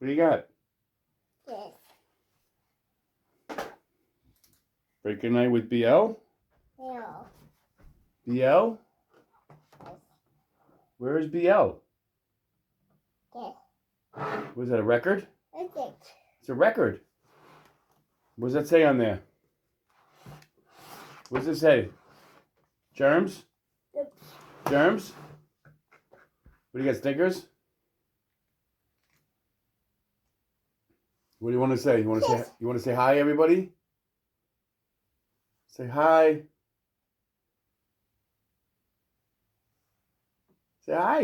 What do you got? Yes. Break a night with BL? No. BL? Yes. Where is BL? Yes. Was that a record? Okay. It's a record. What does that say on there? What does it say? Germs? Yep. Germs? What do you got, stickers? What do you want to say? You want to say hi, everybody? Say hi. Say hi.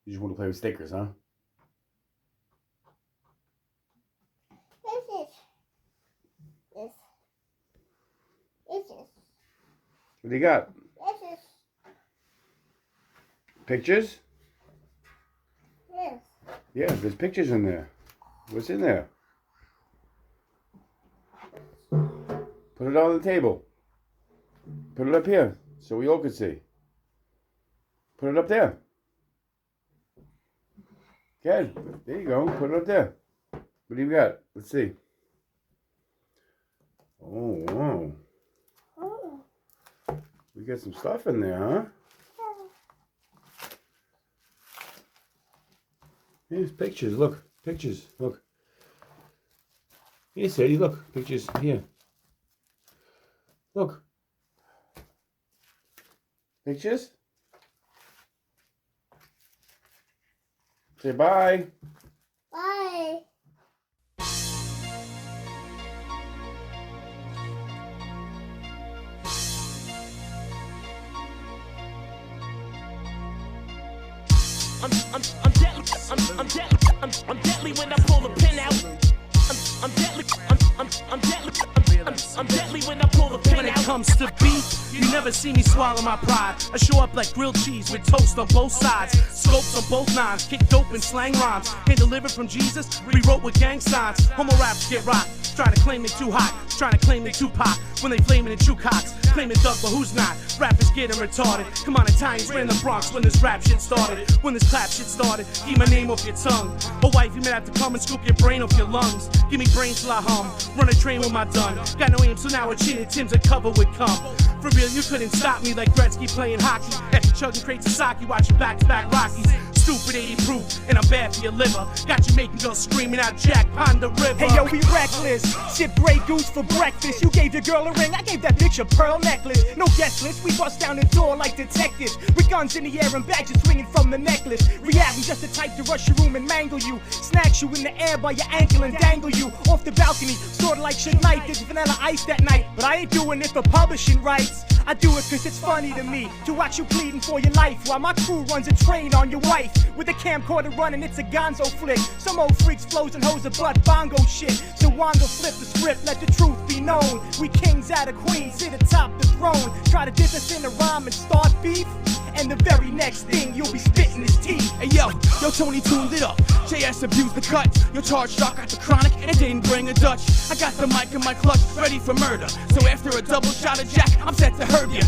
You just want to play with stickers, huh? Yes. Yes. What do you got? Yes. Pictures? Yes. Yeah, there's pictures in there. What's in there? Put it on the table. Put it up here so we all can see. Put it up there. Okay, there you go. Put it up there. What do you got? Let's see. Oh, wow. Oh. We got some stuff in there, huh? Here's pictures. Look. Pictures. Look. Here, Sadie. Look. Pictures. Here. Look. Pictures? Say bye. Bye. I'm deadly when I pull the pin out. I'm deadly. I'm deadly when I pull the pin out. When it comes to beef, you never see me swallow my pride. I show up like grilled cheese with toast on both sides. Scopes on both nines, kick dope and slang rhymes. Hand delivered from Jesus, rewrote with gang signs. Homo raps get rocked. Trying to claim they too hot, trying to claim they Tupac. When they flaming in true cocks, claiming thug, but who's not? Rappers getting retarded. Come on, Italians ran the Bronx when this rap shit started. When this clap shit started, keep my name off your tongue. A wife, you may have to come and scoop your brain off your lungs. Give me brains till I hum, run a train with my done. Got no aim, so now a cheated Tim's are covered with cum. For real, you couldn't stop me like Gretzky playing hockey. After chugging crates of sake, watching back-to-back Rockies. Stupid 80 proof, and I'm bad for your liver. Got you making girls screaming out Jack Pond the River. Hey yo, we reckless. Sip Grey Goose for breakfast. You gave your girl a ring, I gave that bitch a pearl necklace. No guest list, we bust down the door like detectives. With guns in the air and badges swinging from the necklace. Rehab, we just the type to rush your room and mangle you. Snatch you in the air by your ankle and dangle you off the balcony. Sorta like Suge Knight did Vanilla Ice that night. But I ain't doing it for publishing rights. I do it cause it's funny to me to watch you pleading for your life while my crew runs a train on your wife. With a camcorder running, it's a gonzo flick. Some old freaks flows and hoes a butt bongo shit. So Wanda flip the script, let the truth be known. We kings out of Queens, sit atop the throne. Try to diss us in a rhyme and start beef, and the very next thing you'll be spitting his teeth. Hey yo Tony tuned it up. JS abused the cut. Your charge shot got the chronic and didn't bring a Dutch. I got the mic in my clutch, ready for murder. So after a double shot of Jack, I'm set to hurt ya.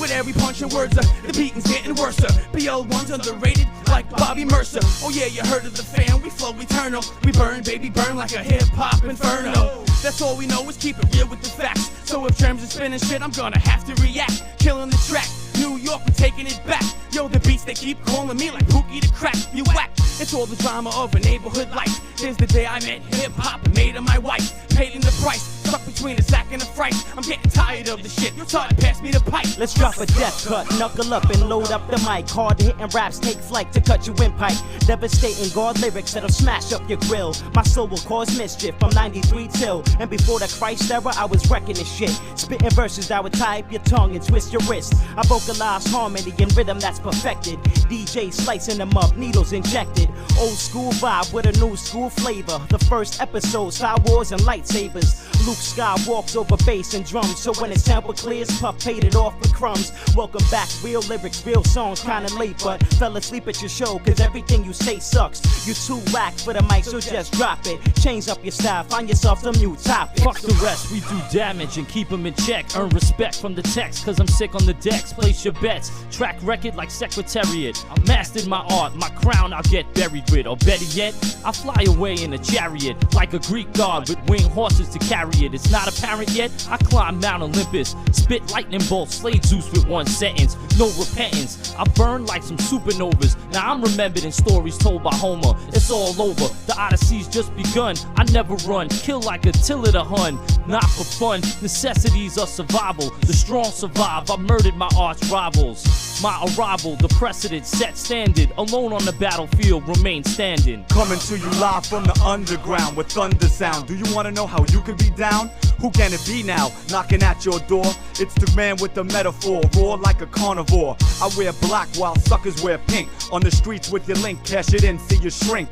With every punch and words, the beating's getting worse. BL1's underrated like Bobby Mercer. Oh yeah, you heard of the fan, we flow eternal. We burn, baby, burn like a hip-hop inferno. That's all we know is keep it real with the facts. So if terms are spinning shit, I'm gonna have to react. Killing the track, New York, we're taking it back. Yo, the beats, they keep calling me like Pookie the crack. You whack, it's all the drama of a neighborhood life. There's the day I met hip-hop and made her my wife. Paid in the price, stuck between a sack and a fright. I'm getting tired of the shit, you're tired, pass me the pipe. Let's drop a death cut, knuckle up and load up the mic. Hard hitting raps take flight to cut you in pipe. Devastating guard lyrics that'll smash up your grill. My soul will cause mischief from 93 till. And before the Christ era, I was wrecking this shit. Spitting verses that would tie up your tongue and twist your wrist. I vocalize harmony and rhythm that's perfected. DJ slicing them up, needles injected. Old school vibe with a new school flavor. The first episode, Star Wars and lightsabers. Luke Sky walks over bass and drums. So when his sample clears, Puff paid it off with crumbs. Welcome back, real lyrics, real songs, kinda late, but fell asleep at your show, cause everything you say sucks. You too whack for the mic, so just drop it. Change up your style, find yourself some new topics. Fuck the rest, we do damage and keep them in check. Earn respect from the text, cause I'm sick on the decks. Place your bets, track record like Secretariat. I mastered my art, my crown I'll get buried with. Or better yet, I fly away in a chariot, like a Greek god with winged horses to carry it. It's not apparent yet, I climb Mount Olympus. Spit lightning bolts, slay Zeus with one sentence. No repentance, I burn like some supernovas. Now I'm remembered in stories told by Homer. It's all over, the Odyssey's just begun. I never run, kill like Attila the Hun. Not for fun, necessities of survival. The strong survive, I murdered my arch rivals. My arrival, the precedent set standard. Alone on the battlefield, remain standing. Coming to you live from the underground with thunder sound. Do you wanna know how you can be down? Who can it be now? Knocking at your door. It's the man with the metaphor, roar like a carnivore. I wear black while suckers wear pink. On the streets with your link, cash it in, see you shrink.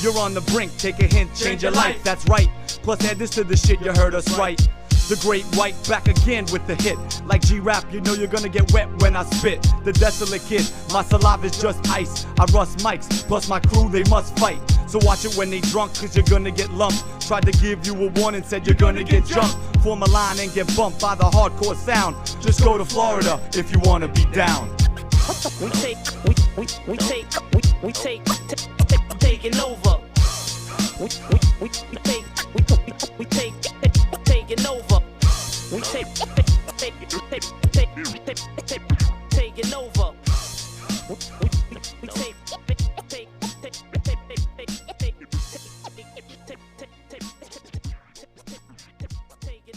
You're on the brink, take a hint, change your life, that's right. Plus add this to the shit, you heard us right. The great white back again with the hit. Like G-Rap, you know you're gonna get wet when I spit. The desolate kid, my saliva's just ice. I rust mics, plus my crew, they must fight. So watch it when they drunk, cause you're gonna get lumped. Tried to give you a warning, said you're gonna get jumped. Form a line and get bumped by the hardcore sound. Just go to Florida if you wanna be down. We taking over. Taking over. We taking over.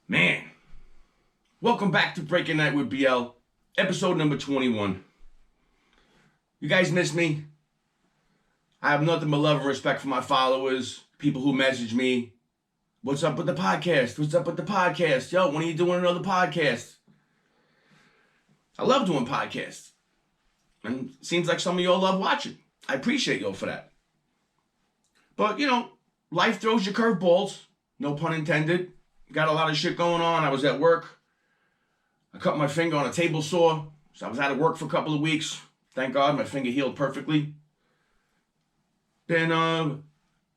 Man, welcome back to Breaking Night with BL, episode number 21. You guys miss me? I have nothing but love and respect for my followers, people who message me. What's up with the podcast? What's up with the podcast? Yo, when are you doing another podcast? I love doing podcasts. And it seems like some of y'all love watching. I appreciate y'all for that. But, you know, life throws you curveballs. No pun intended. Got a lot of shit going on. I was at work. I cut my finger on a table saw. So I was out of work for a couple of weeks. Thank God my finger healed perfectly. Been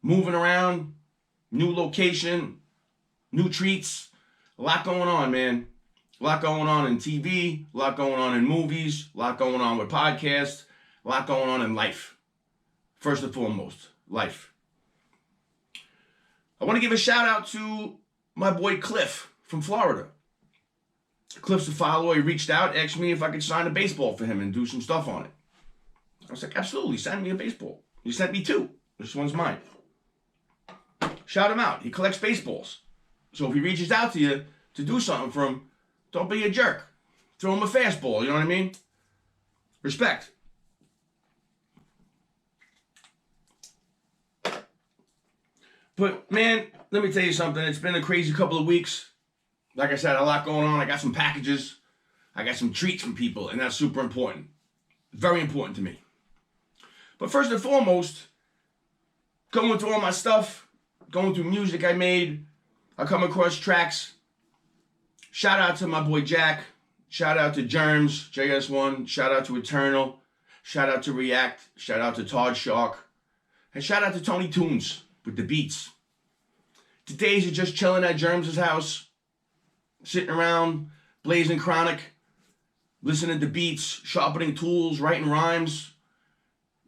moving around, new location, new treats. A lot going on, man. A lot going on in TV, a lot going on in movies, a lot going on with podcasts, a lot going on in life. First and foremost, life. I want to give a shout out to my boy Cliff from Florida. Cliff's a follower. He reached out, asked me if I could sign a baseball for him and do some stuff on it. I was like, absolutely, send me a baseball. He sent me 2. This one's mine. Shout him out. He collects baseballs. So if he reaches out to you to do something for him, don't be a jerk. Throw him a fastball, you know what I mean? Respect. But man, let me tell you something. It's been a crazy couple of weeks. Like I said, a lot going on. I got some packages. I got some treats from people, and that's super important. Very important to me. But first and foremost, going through all my stuff, going through music I made, I come across tracks. Shout out to my boy Jack. Shout out to Germs, JS1. Shout out to Eternal. Shout out to React. Shout out to Todd Shark. And shout out to Tony Toons with the beats. Today's are just chilling at Germs' house, sitting around, blazing chronic, listening to beats, sharpening tools, writing rhymes.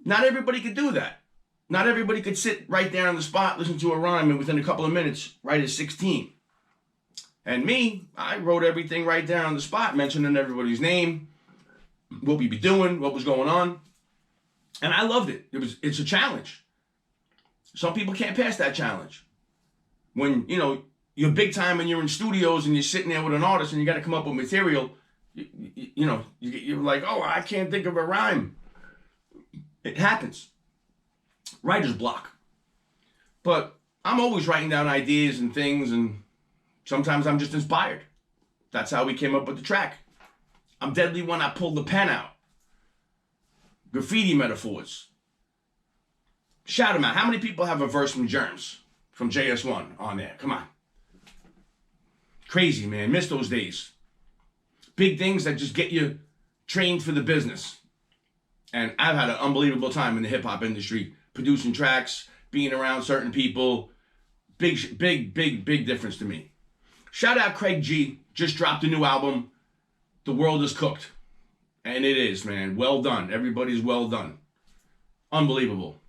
Not everybody could do that. Not everybody could sit right there on the spot, listen to a rhyme, and within a couple of minutes, write a 16. And me, I wrote everything right there on the spot, mentioning everybody's name, what we be doing, what was going on. And I loved it. It's a challenge. Some people can't pass that challenge. When, you know, you're big time and you're in studios and you're sitting there with an artist and you got to come up with material, you're like, oh, I can't think of a rhyme. It happens. Writer's block. But I'm always writing down ideas and things, and sometimes I'm just inspired. That's how we came up with the track. I'm deadly when I pull the pen out. Graffiti metaphors. Shout them out. How many people have a verse from Germs, from JS1 on there? Come on. Crazy, man. Miss those days. Big things that just get you trained for the business. And I've had an unbelievable time in the hip-hop industry, producing tracks, being around certain people. Big difference to me. Shout out Craig G. Just dropped a new album. The World is Cooked. And it is, man. Well done. Everybody's well done. Unbelievable.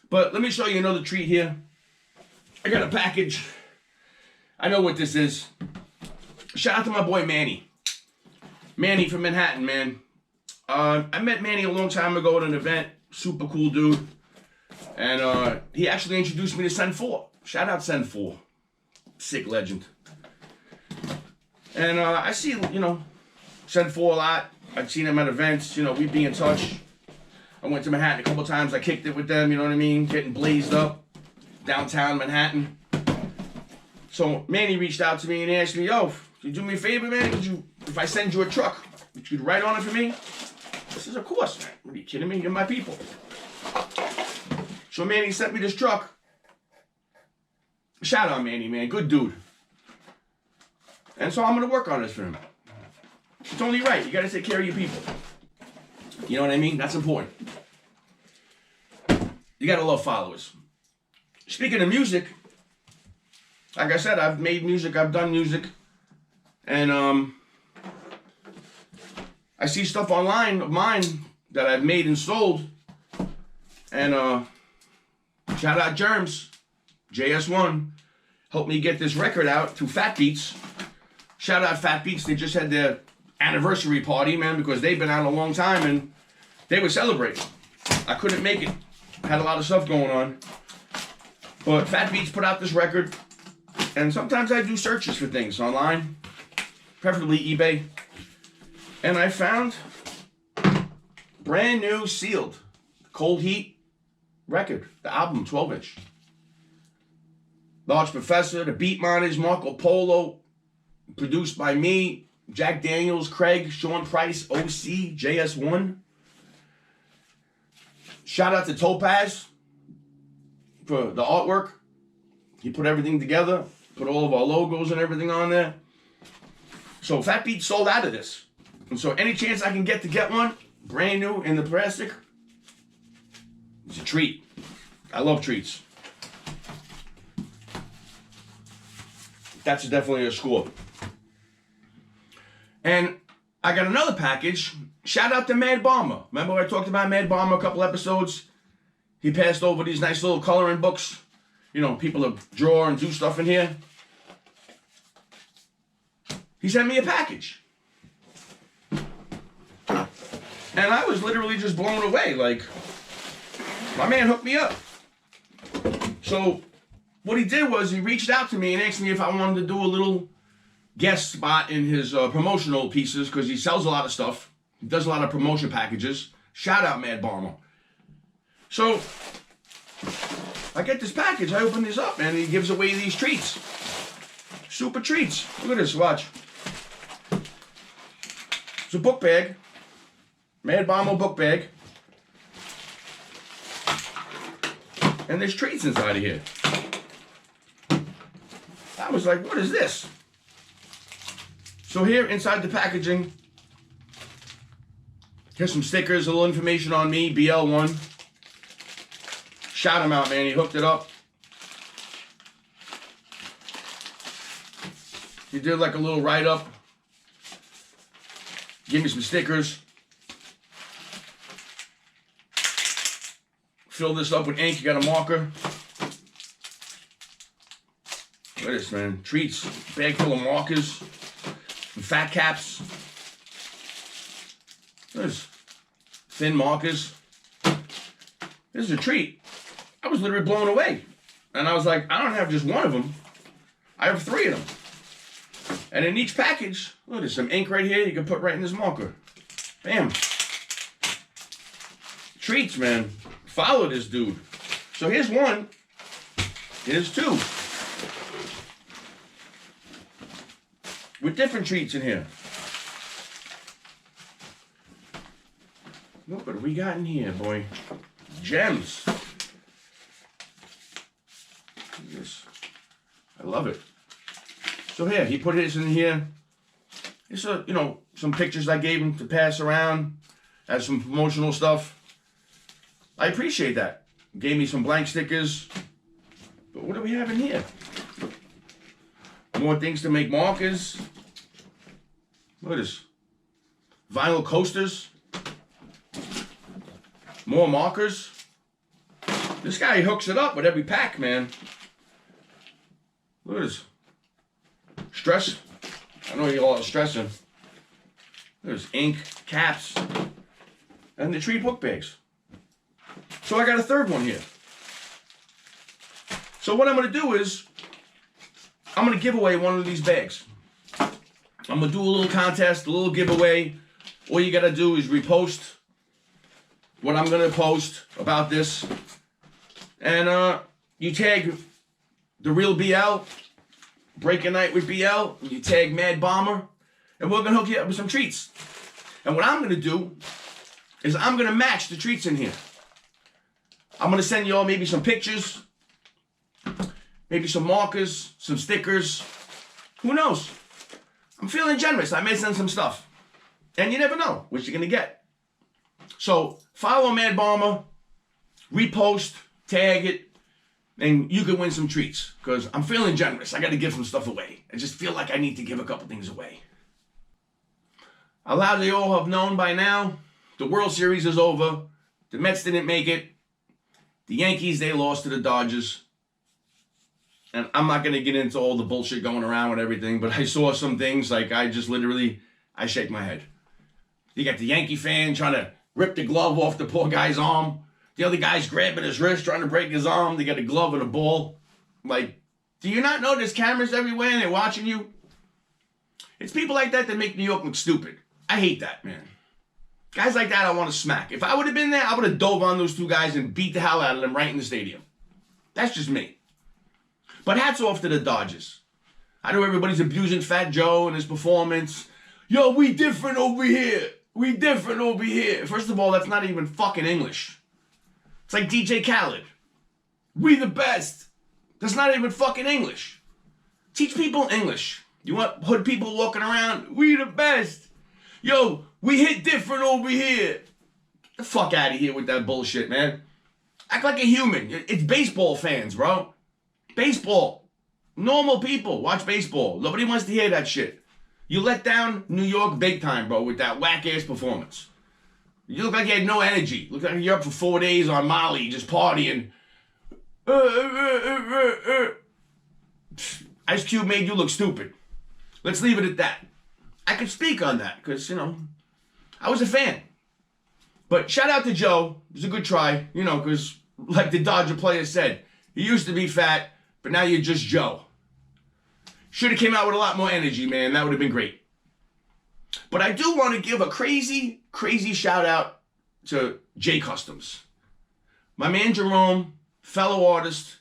But let me show you another treat here. I got a package. I know what this is. Shout out to my boy Manny. Manny from Manhattan, man. I met Manny a long time ago at an event. Super cool dude. And he actually introduced me to Sen 4. Shout out Sen 4. Sick legend. And I see, Sen 4 a lot. I've seen him at events. We be in touch. I went to Manhattan a couple times. I kicked it with them, you know what I mean? Getting blazed up. Downtown Manhattan. So Manny reached out to me and asked me, yo, could you do me a favor, man? If I send you a truck, would you write on it for me? I says, of course, man. What are you kidding me? You're my people. So Manny sent me this truck. Shout out Manny, man. Good dude. And so I'm going to work on this for him. It's only right. You got to take care of your people. You know what I mean? That's important. You got to love followers. Speaking of music, like I said, I've made music. I've done music. And I see stuff online of mine that I've made and sold. And shout out Germs, JS1, helped me get this record out through Fat Beats. Shout out Fat Beats. They just had their anniversary party, man, because they've been out a long time and they were celebrating. I couldn't make it. Had a lot of stuff going on. But Fat Beats put out this record. And sometimes I do searches for things online, preferably eBay. And I found brand new sealed Cold Heat record, the album, 12-inch. Large Professor, the beat monitors, Marco Polo, produced by me, Jack Daniels, Craig, Sean Price, OC, JS1. Shout out to Topaz for the artwork. He put everything together, put all of our logos and everything on there. So Fat Beat sold out of this. And so any chance I can get one, brand new in the plastic, it's a treat. I love treats. That's definitely a score. And I got another package. Shout out to Mad Bomber. Remember I talked about Mad Bomber a couple episodes? He passed over these nice little coloring books. People that draw and do stuff in here. He sent me a package. And I was literally just blown away. Like, my man hooked me up. So, what he did was he reached out to me and asked me if I wanted to do a little guest spot in his promotional pieces, because he sells a lot of stuff. He does a lot of promotion packages. Shout out Mad Bomber. So, I get this package, I open this up, and he gives away these treats. Super treats. Look at this, watch. It's a book bag. Mad Bomber book bag. And there's treats inside of here. I was like, what is this? So here inside the packaging, here's some stickers, a little information on me, BL1. Shout him out, man. He hooked it up. He did like a little write-up. Give me some stickers. Fill this up with ink. You got a marker. Look at this, man. Treats. Bag full of markers. Some fat caps. There's thin markers. This is a treat. I was literally blown away. And I was like, I don't have just one of them. I have 3 of them. And in each package, look, there's some ink right here you can put right in this marker. Bam. Treats, man. Follow this dude. So here's 1. Here's 2. With different treats in here. Look what we got in here, boy. Gems. Look at this. I love it. So here, he put his in here. It's some pictures I gave him to pass around. Has some promotional stuff. I appreciate that. Gave me some blank stickers. But what do we have in here? More things to make markers. Look at this. Vinyl coasters. More markers. This guy hooks it up with every pack, man. Look at this. Stress. I know you all are stressing. There's ink, caps, and the treat book bags. So I got a third one here. So what I'm going to do is, I'm going to give away one of these bags. I'm going to do a little contest, a little giveaway. All you got to do is repost what I'm going to post about this. And you tag The Real BL, Break a Night with BL, you tag Mad Bomber, and we're going to hook you up with some treats. And what I'm going to do is I'm going to match the treats in here. I'm going to send you all maybe some pictures, maybe some markers, some stickers. Who knows? I'm feeling generous. I may send some stuff. And you never know what you're going to get. So follow Mad Bomber, repost, tag it, and you can win some treats. Because I'm feeling generous. I got to give some stuff away. I just feel like I need to give a couple things away. A lot of you all have known by now, the World Series is over. The Mets didn't make it. The Yankees, they lost to the Dodgers. And I'm not going to get into all the bullshit going around with everything, but I saw some things like I shake my head. You got the Yankee fan trying to rip the glove off the poor guy's arm. The other guy's grabbing his wrist, trying to break his arm. They got a glove and a ball. Like, do you not know there's cameras everywhere and they're watching you? It's people like that that make New York look stupid. I hate that, man. Guys like that I want to smack. If I would have been there, I would have dove on those two guys and beat the hell out of them right in the stadium. That's just me. But hats off to the Dodgers. I know everybody's abusing Fat Joe and his performance. Yo, we different over here. We different over here. First of all, that's not even fucking English. It's like DJ Khaled. We the best. That's not even fucking English. Teach people English. You want hood people walking around? We the best. Yo, we hit different over here. Get the fuck out of here with that bullshit, man. Act like a human. It's baseball fans, bro. Baseball. Normal people watch baseball. Nobody wants to hear that shit. You let down New York big time, bro, with that whack-ass performance. You look like you had no energy. Look like you're up for 4 days on Molly, just partying. Ice Cube made you look stupid. Let's leave it at that. I could speak on that because, I was a fan. But shout out to Joe. It was a good try, because like the Dodger player said, he used to be fat, but now you're just Joe. Should have came out with a lot more energy, man. That would have been great. But I do want to give a crazy, crazy shout out to J Customs. My man Jerome, fellow artist,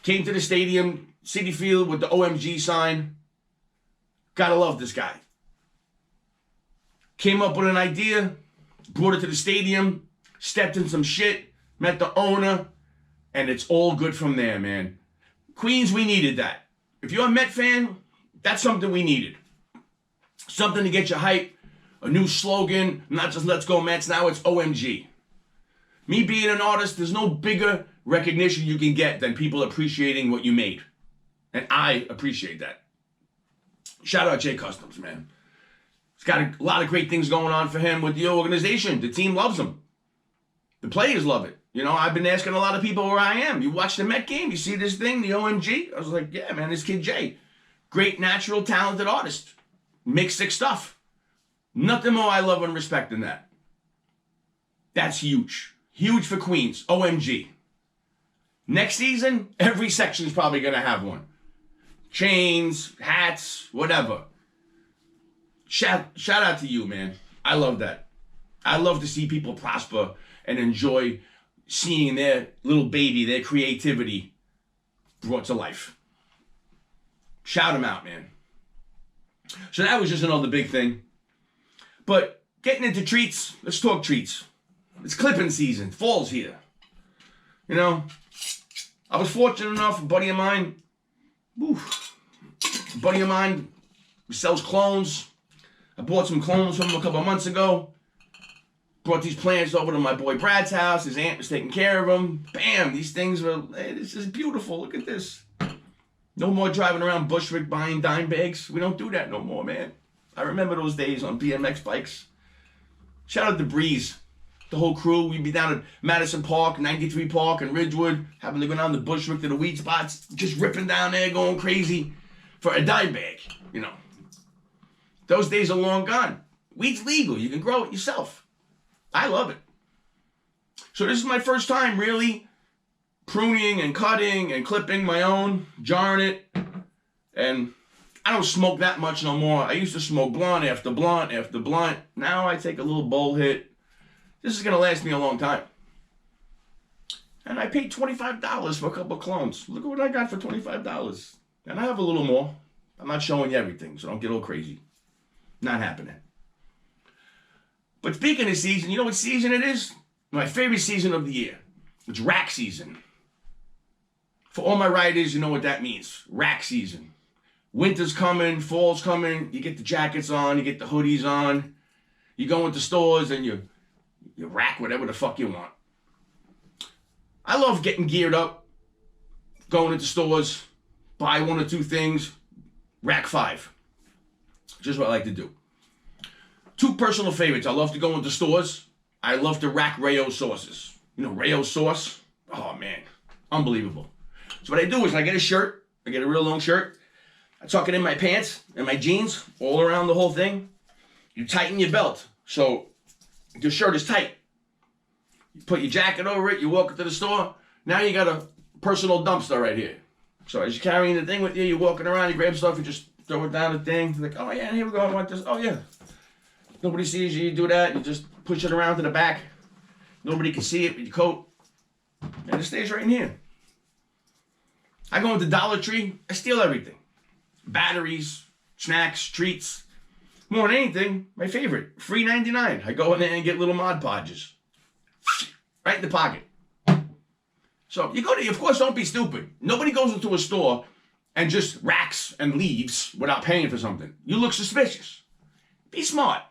came to the stadium, Citi Field with the OMG sign. Gotta love this guy. Came up with an idea, brought it to the stadium, stepped in some shit, met the owner, and it's all good from there, man. Queens, we needed that. If you're a Met fan, that's something we needed. Something to get you hype, a new slogan, not just Let's Go Mets, now it's OMG. Me being an artist, there's no bigger recognition you can get than people appreciating what you made. And I appreciate that. Shout out J Customs, man. He's got a lot of great things going on for him with the organization. The team loves him. The players love it. I've been asking a lot of people where I am. You watch the Met game, you see this thing, the OMG? I was like, yeah, man, this kid Jay. Great, natural, talented artist. Makes sick stuff. Nothing more I love and respect than that. That's huge. Huge for Queens. OMG. Next season, every section is probably going to have one. Chains, hats, whatever. Shout out to you, man. I love that. I love to see people prosper and enjoy seeing their little baby, their creativity brought to life. Shout them out, man. So that was just another big thing. But getting into treats, let's talk treats. It's clipping season. Fall's here. You know, I was fortunate enough, a buddy of mine sells clones. I bought some clones from him a couple of months ago. Brought these plants over to my boy Brad's house. His aunt was taking care of them. Bam, these things were, hey, this is beautiful. Look at this. No more driving around Bushwick buying dime bags. We don't do that no more, man. I remember those days on BMX bikes. Shout out to Breeze, the whole crew. We'd be down at Madison Park, 93 Park, and Ridgewood, having to go down to Bushwick to the weed spots, just ripping down there, going crazy for a dime bag, you know. Those days are long gone. Weed's legal. You can grow it yourself. I love it. So this is my first time really pruning and cutting and clipping my own, jarring it. And I don't smoke that much no more. I used to smoke blunt after blunt after blunt. Now I take a little bowl hit. This is going to last me a long time. And I paid $25 for a couple of clones. Look at what I got for $25. And I have a little more. I'm not showing you everything, so don't get all crazy. Not happening. But speaking of season, you know what season it is? My favorite season of the year. It's rack season. For all my riders, you know what that means. Rack season. Winter's coming, fall's coming. You get the jackets on, you get the hoodies on. You go into stores and you rack whatever the fuck you want. I love getting geared up, going into stores, buy one or two things, rack 5. Just what I like to do. 2 personal favorites. I love to go into stores. I love to rack Rayo sauces. You know, Rayo sauce? Oh, man. Unbelievable. So what I do is I get a shirt. I get a real long shirt. I tuck it in my pants and my jeans, all around the whole thing. You tighten your belt so your shirt is tight. You put your jacket over it. You walk into the store. Now you got a personal dumpster right here. So as you're carrying the thing with you, you're walking around, you grab stuff, you just throw it down the thing. You're like, oh, yeah, here we go. I want this. Oh, yeah. Nobody sees you. You do that. You just push it around to the back. Nobody can see it with your coat. And it stays right in here. I go into Dollar Tree. I steal everything. Batteries, snacks, treats. More than anything, my favorite, free 99. I go in there and get little Mod Podges. Right in the pocket. So you go to, of course, don't be stupid. Nobody goes into a store and just racks and leaves without paying for something. You look suspicious. Be smart.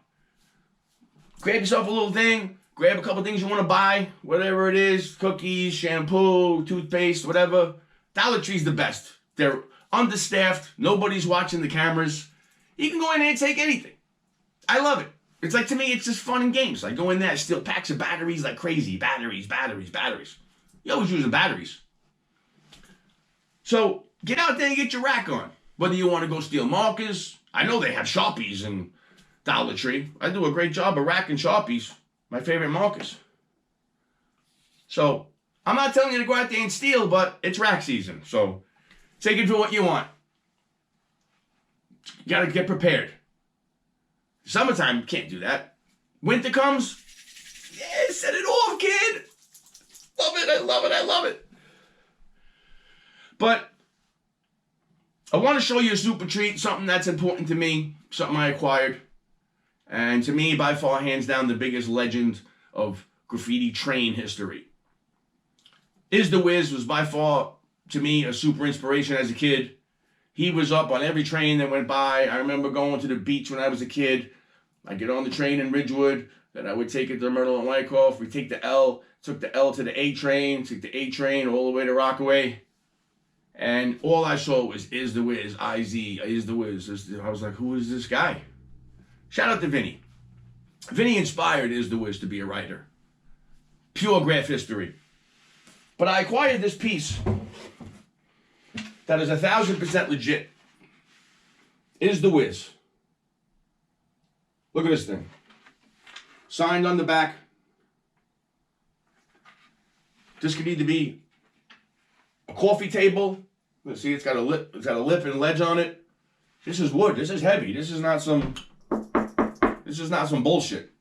Grab yourself a little thing. Grab a couple things you want to buy. Whatever it is. Cookies, shampoo, toothpaste, whatever. Dollar Tree's the best. They're understaffed. Nobody's watching the cameras. You can go in there and take anything. I love it. It's like, to me, it's just fun and games. I go in there, I steal packs of batteries like crazy. Batteries. You're always using batteries. So get out there and get your rack on. Whether you want to go steal markers. I know they have Sharpies in Dollar Tree. I do a great job of racking Sharpies. My favorite markers. So I'm not telling you to go out there and steal, but it's rack season. So take it for what you want. You got to get prepared. Summertime, can't do that. Winter comes, yeah, set it off, kid. Love it, I love it. But I want to show you a super treat, something that's important to me, something I acquired. And to me, by far, hands down, the biggest legend of graffiti train history. Is the Wiz was by far, to me, a super inspiration as a kid. He was up on every train that went by. I remember going to the beach when I was a kid. I'd get on the train in Ridgewood, then I would take it to Myrtle and Wyckoff. We'd take the L, took the L to the A train, took the A train all the way to Rockaway. And all I saw was Is the Wiz, I-Z, Is the Wiz. I was like, who is this guy? Shout out to Vinny. Vinny inspired Is the Wiz to be a writer. Pure graph history. But I acquired this piece that is 1,000% legit. Is the Wiz. Look at this thing. Signed on the back. This could either be a coffee table. Let's see, it's got a lip and ledge on it. This is wood. This is heavy. This is not some bullshit.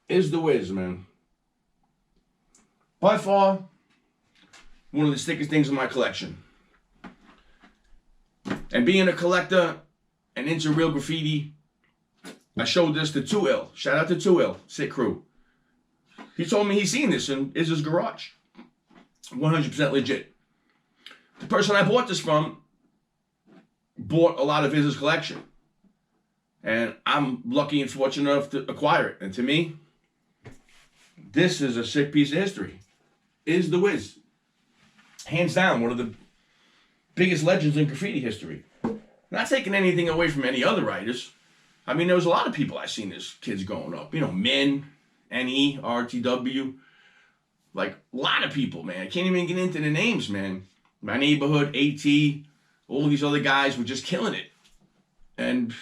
Is the Wiz, man. By far, one of the thickest things in my collection. And being a collector and into real graffiti, I showed this to 2Ill. Shout out to 2Ill, sick crew. He told me he's seen this in his garage. 100% legit. The person I bought this from bought a lot of his collection. And I'm lucky and fortunate enough to acquire it. And to me, this is a sick piece of history. Is the Wiz. Hands down, one of the biggest legends in graffiti history. Not taking anything away from any other writers. I mean, there was a lot of people I seen as kids growing up. You know, Min, N.E., RTW. Like, a lot of people, man. I can't even get into the names, man. My neighborhood, A.T., all these other guys were just killing it. And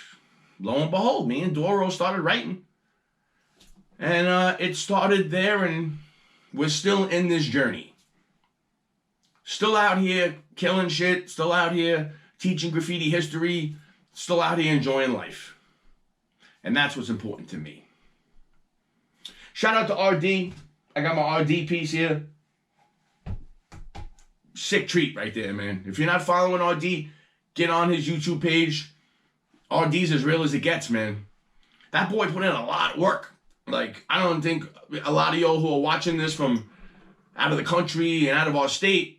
lo and behold, me and Doro started writing. And it started there, and we're still in this journey. Still out here killing shit. Still out here teaching graffiti history. Still out here enjoying life. And that's what's important to me. Shout out to RD. I got my RD piece here. Sick treat right there, man. If you're not following RD, get on his YouTube page. RD's as real as it gets, man. That boy put in a lot of work. Like, I don't think a lot of y'all who are watching this from out of the country and out of our state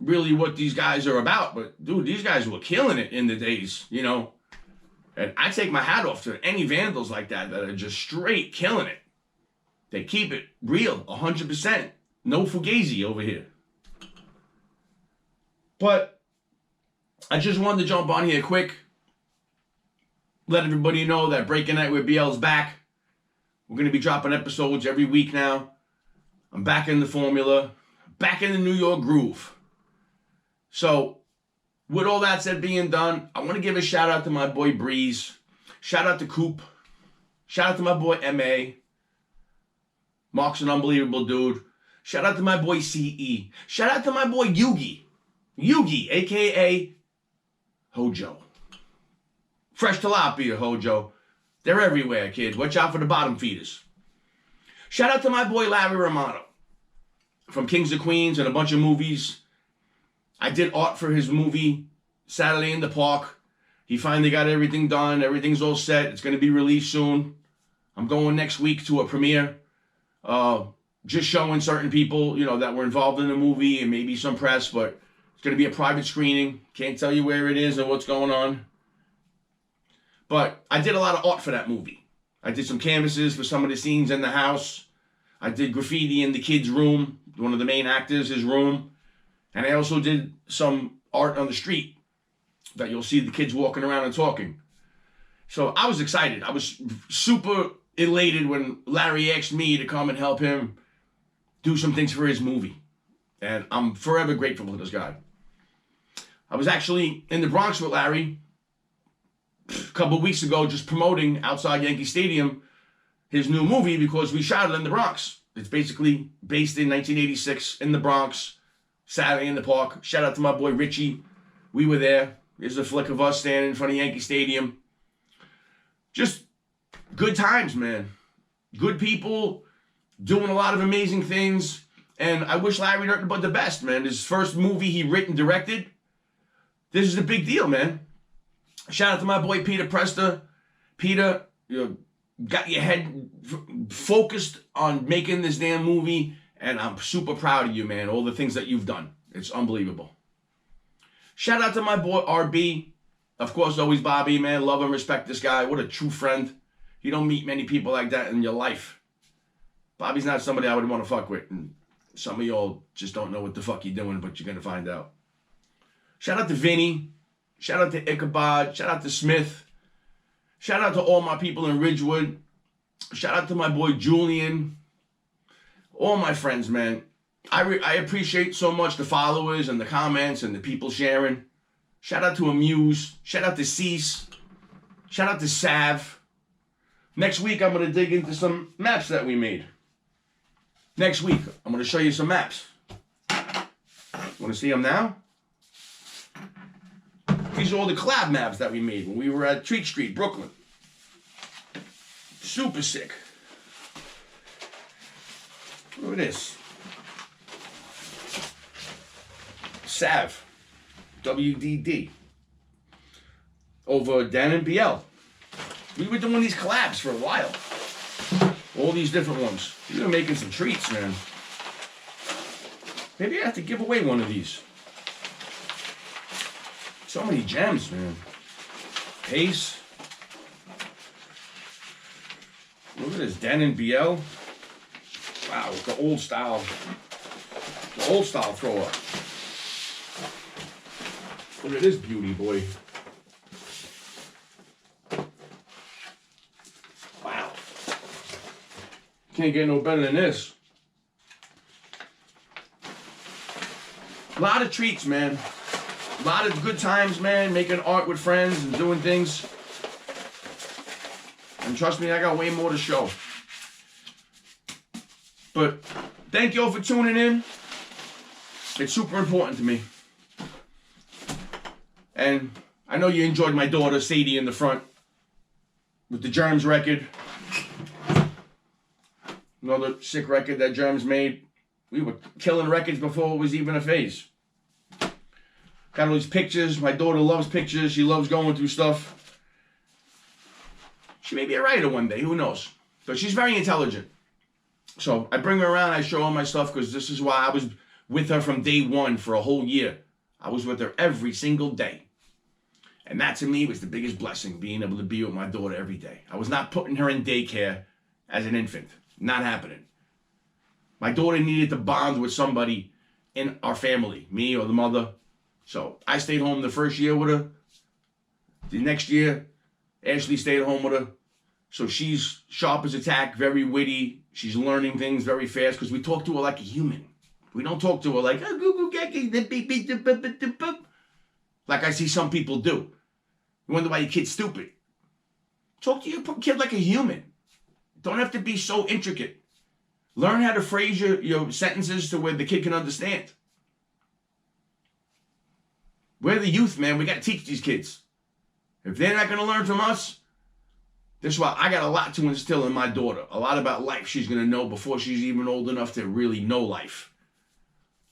really what these guys are about. But, dude, these guys were killing it in the days, you know. And I take my hat off to any vandals like that are just straight killing it. They keep it real, 100%. No fugazi over here. But I just wanted to jump on here quick. Let everybody know that Breaking Night with BL's back. We're going to be dropping episodes every week now. I'm back in the formula. Back in the New York groove. So, with all that said being done, I want to give a shout out to my boy Breeze. Shout out to Coop. Shout out to my boy M.A. Mark's an unbelievable dude. Shout out to my boy C.E. Shout out to my boy Yugi. Yugi, a.k.a. Hojo. Fresh tilapia, Hojo. They're everywhere, kid. Watch out for the bottom feeders. Shout out to my boy Larry Romano. From Kings of Queens and a bunch of movies. I did art for his movie, Saturday in the Park. He finally got everything done. Everything's all set. It's going to be released soon. I'm going next week to a premiere. Just showing certain people, you know, that were involved in the movie and maybe some press, but it's going to be a private screening. Can't tell you where it is or what's going on. But I did a lot of art for that movie. I did some canvases for some of the scenes in the house. I did graffiti in the kid's room, one of the main actors, his room. And I also did some art on the street that you'll see the kids walking around and talking. So I was excited. I was super elated when Larry asked me to come and help him do some things for his movie. And I'm forever grateful to this guy. I was actually in the Bronx with Larry a couple of weeks ago just promoting outside Yankee Stadium his new movie because we shot it in the Bronx. It's basically based in 1986 in the Bronx, Saturday in the Park. Shout out to my boy Richie. We were there. There's a flick of us standing in front of Yankee Stadium. Just good times, man. Good people doing a lot of amazing things. And I wish Larry nothing but the best, man. His first movie he written, directed. This is a big deal, man. Shout out to my boy Peter Presta. Peter, you got your head focused on making this damn movie. And I'm super proud of you, man. All the things that you've done. It's unbelievable. Shout out to my boy RB. Of course, always Bobby, man. Love and respect this guy. What a true friend. You don't meet many people like that in your life. Bobby's not somebody I would want to fuck with. And some of y'all just don't know what the fuck you're doing, but you're going to find out. Shout out to Vinny. Shout out to Ichabod. Shout out to Smith. Shout out to all my people in Ridgewood. Shout out to my boy Julian. All my friends, man. I appreciate so much the followers and the comments and the people sharing. Shout out to Amuse. Shout out to Cease. Shout out to Sav. Next week, I'm going to dig into some maps that we made. Next week, I'm going to show you some maps. Want to see them now? These are all the collab maps that we made when we were at Treat Street, Brooklyn. Super sick. Look at this. Sav. WDD. Over Dan and BL. We were doing these collabs for a while. All these different ones. You're making some treats, man. Maybe I have to give away one of these. So many gems, man. Pace. Look at this, Den and BL. Wow, the old style. The old style thrower. Look at this beauty, boy. Wow. Can't get no better than this. A lot of treats, man. A lot of good times, man. Making art with friends and doing things. And trust me, I got way more to show. But thank you all for tuning in. It's super important to me. And I know you enjoyed my daughter, Sadie, in the front. With the Germs record. Another sick record that Germs made. We were killing records before it was even a phase. Got all these pictures. My daughter loves pictures. She loves going through stuff. She may be a writer one day. Who knows? But she's very intelligent. So I bring her around. I show her my stuff because this is why I was with her from day one for a whole year. I was with her every single day. And that to me was the biggest blessing, being able to be with my daughter every day. I was not putting her in daycare as an infant. Not happening. My daughter needed to bond with somebody in our family, me or the mother. So I stayed home the first year with her. The next year, Ashley stayed home with her. So she's sharp as a tack, very witty. She's learning things very fast because we talk to her like a human. We don't talk to her like, oh, Google, like I see some people do. You wonder why your kid's stupid. Talk to your kid like a human. Don't have to be so intricate. Learn how to phrase your sentences to where the kid can understand. We're the youth, man. We got to teach these kids. If they're not going to learn from us, that's why I got a lot to instill in my daughter. A lot about life she's going to know before she's even old enough to really know life.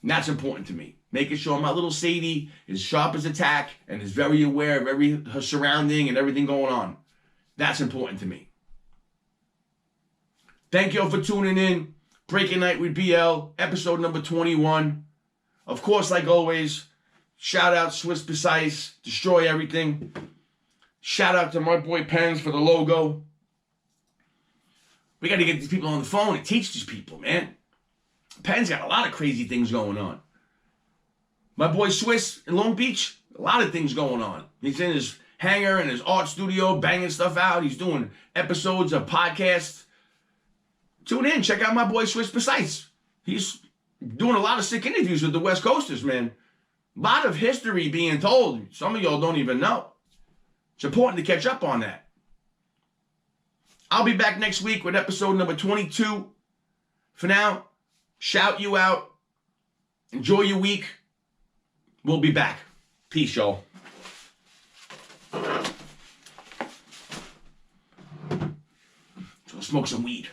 And that's important to me. Making sure my little Sadie is sharp as a tack and is very aware of her surrounding and everything going on. That's important to me. Thank you all for tuning in. Breaking Night with BL, episode number 21. Of course, like always, shout out Swiss Precise, Destroy Everything. Shout out to my boy Pens for the logo. We got to get these people on the phone and teach these people, man. Pens got a lot of crazy things going on. My boy Swiss in Long Beach, a lot of things going on. He's in his hangar and his art studio, banging stuff out. He's doing episodes of podcasts. Tune in, check out my boy Swiss Precise. He's doing a lot of sick interviews with the West Coasters, man. A lot of history being told. Some of y'all don't even know. It's important to catch up on that. I'll be back next week with episode number 22. For now, shout you out. Enjoy your week. We'll be back. Peace, y'all. So smoke some weed.